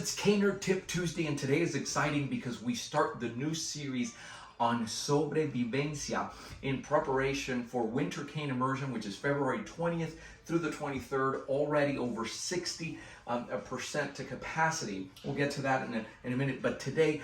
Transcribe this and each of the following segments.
it's Caner Tip Tuesday, and today is exciting because we start the new series on Sobrevivencia in preparation for Winter Cane Immersion, which is February 20th through the 23rd, already over 60% to capacity. We'll get to that in a minute, but today,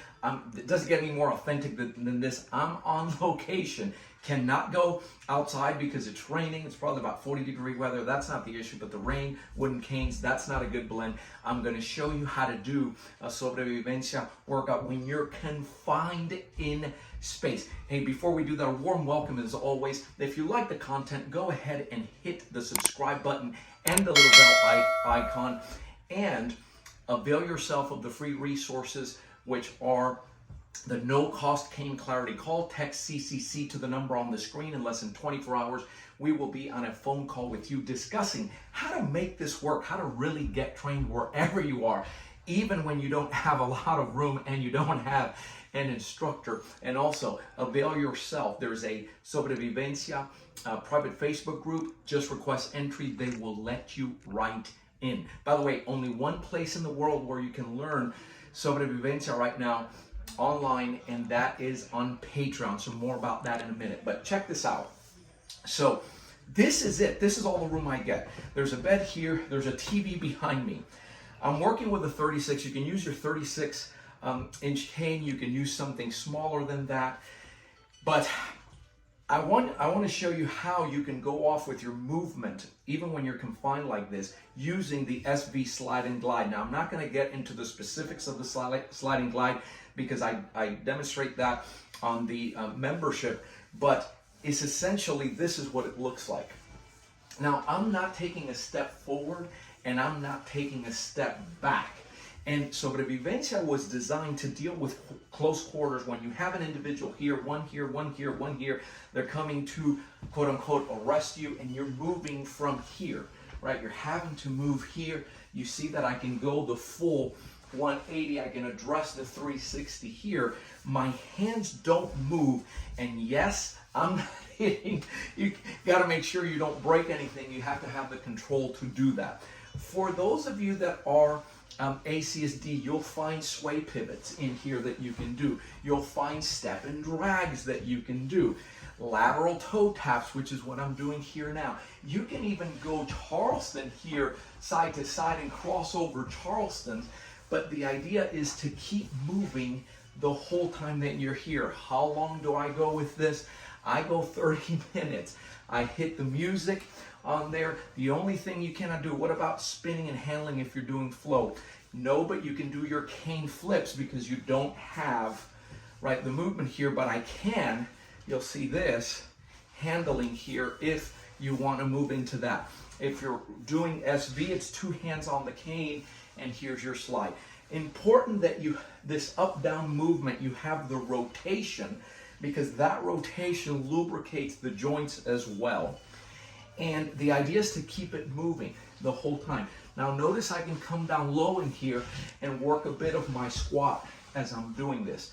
it doesn't get any more authentic than this. I'm on location. Cannot go outside because it's raining. It's probably about 40-degree weather. That's not the issue, but the rain, wooden canes, that's not a good blend. I'm going to show you how to do a Sobrevivencia workout when you're confined in space. Hey, before we do that, a warm welcome as always. If you like the content, go ahead and hit the subscribe button and the little bell icon, and avail yourself of the free resources, which are the no-cost cane clarity call. Text CCC to the number on the screen. In less than 24 hours, we will be on a phone call with you discussing how to make this work, how to really get trained wherever you are, even when you don't have a lot of room and you don't have an instructor. And also, avail yourself. There's a Sobrevivencia private Facebook group. Just request entry. They will let you right in. By the way, only one place in the world where you can learn Sobrevivencia right now online, and that is on Patreon. So more about that in a minute, but check this out. So this is it. This is all the room I get. There's a bed here. There's a TV behind me. I'm working with a 36. You can use your 36 inch cane. You can use something smaller than that, but I want to show you how you can go off with your movement even when you're confined like this using the SV slide and glide. Now, I'm not going to get into the specifics of the slide and glide because I demonstrate that on the membership, but it's essentially, this is what it looks like. Now, I'm not taking a step forward and I'm not taking a step back. And Sobrevivencia was designed to deal with close quarters when you have an individual here, one here, one here, one here. They're coming to, quote unquote, arrest you, and you're moving from here, right? You're having to move here. You see that I can go the full 180. I can address the 360 here. My hands don't move. And yes, I'm not hitting. You got to make sure you don't break anything. You have to have the control to do that. For those of you that are ACSD, you'll find sway pivots in here that you can do. You'll find step and drags that you can do. Lateral toe taps, which is what I'm doing here now. You can even go Charleston here, side to side, and cross over Charlestons. But the idea is to keep moving the whole time that you're here. How long do I go with this? I go 30 minutes. I hit the music on there. The only thing you cannot do, what about spinning and handling if you're doing float? No, but you can do your cane flips because you don't have, right, the movement here, but I can, you'll see this, handling here if you want to move into that. If you're doing SV, it's two hands on the cane, and here's your slide. Important that you, this up-down movement, you have the rotation, because that rotation lubricates the joints as well. And the idea is to keep it moving the whole time. Now notice I can come down low in here and work a bit of my squat as I'm doing this.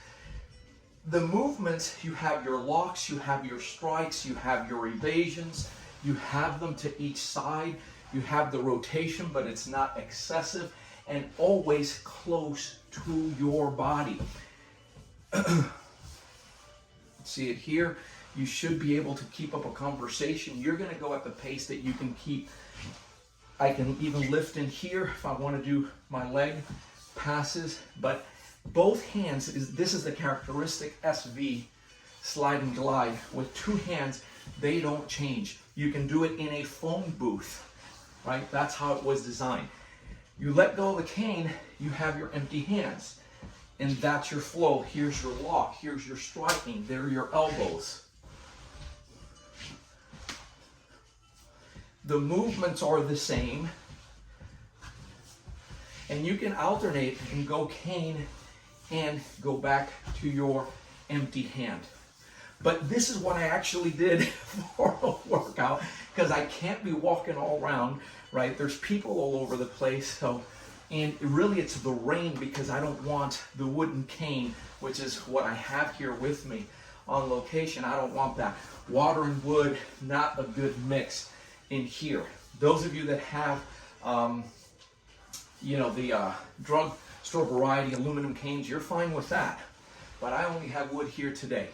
The movements, you have your locks, you have your strikes, you have your evasions, you have them to each side, you have the rotation, but it's not excessive, and always close to your body. See it here? You should be able to keep up a conversation. You're going to go at the pace that you can keep. I can even lift in here if I want to do my leg passes, but both hands, this is the characteristic SV slide and glide. With two hands, they don't change. You can do it in a phone booth, right? That's how it was designed. You let go of the cane, you have your empty hands, and that's your flow. Here's your lock, here's your striking, there are your elbows. The movements are the same, and you can alternate and go cane and go back to your empty hand. But this is what I actually did for a workout, because I can't be walking all around, right? There's people all over the place, so, and really it's the rain, because I don't want the wooden cane, which is what I have here with me on location. I don't want that. Water and wood, not a good mix in here. Those of you that have, the drug store variety aluminum canes, you're fine with that. But I only have wood here today.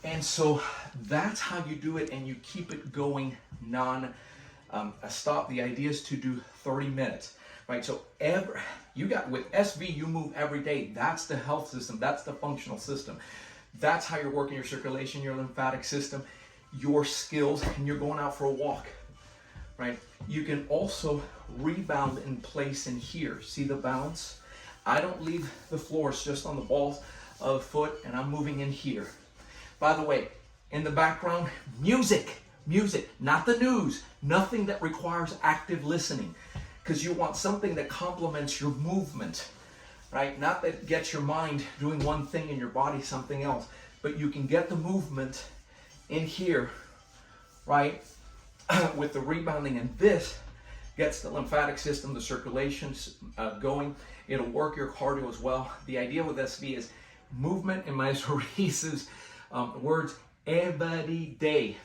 And so that's how you do it, and you keep it going non-stop. The idea is to do 30 minutes, right? So with SV, you move every day. That's the health system. That's the functional system. That's how you're working your circulation, your lymphatic system, your skills, and you're going out for a walk, right? You can also rebound in place in here. See the balance? I don't leave the floor, it's just on the balls of the foot, and I'm moving in here. By the way, in the background, music, not the news, nothing that requires active listening, because you want something that complements your movement, right? Not that gets your mind doing one thing and your body something else, but you can get the movement in here, right? With the rebounding, and this gets the lymphatic system, the circulation going. It'll work your cardio as well. The idea with SV is movement, in my Maurice's words, every day.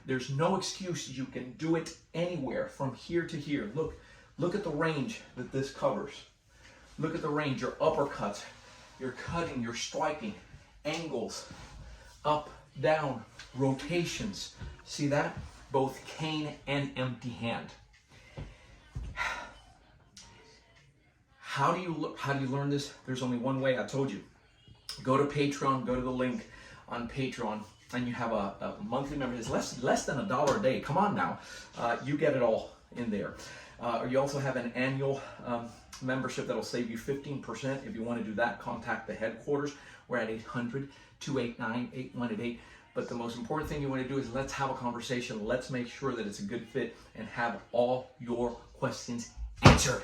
There's no excuse. You can do it anywhere from here to here. Look at the range that this covers. Look at the range, your uppercuts, your cutting, your striking, angles, up, down, rotations. See that? Both cane and empty hand. How do you learn this? There's only one way. I told you. Go to Patreon. Go to the link on Patreon, and you have a monthly membership. It's less than $1 a day. Come on now, you get it all in there. You also have an annual membership that'll save you 15%. If you want to do that, contact the headquarters. We're at 800-289-8188. But the most important thing you want to do is let's have a conversation. Let's make sure that it's a good fit and have all your questions answered.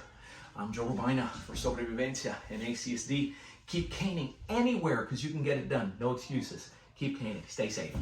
I'm Joe Robaina for Sobrevivencia and ACSD. Keep caning anywhere because you can get it done. No excuses. Keep caning. Stay safe.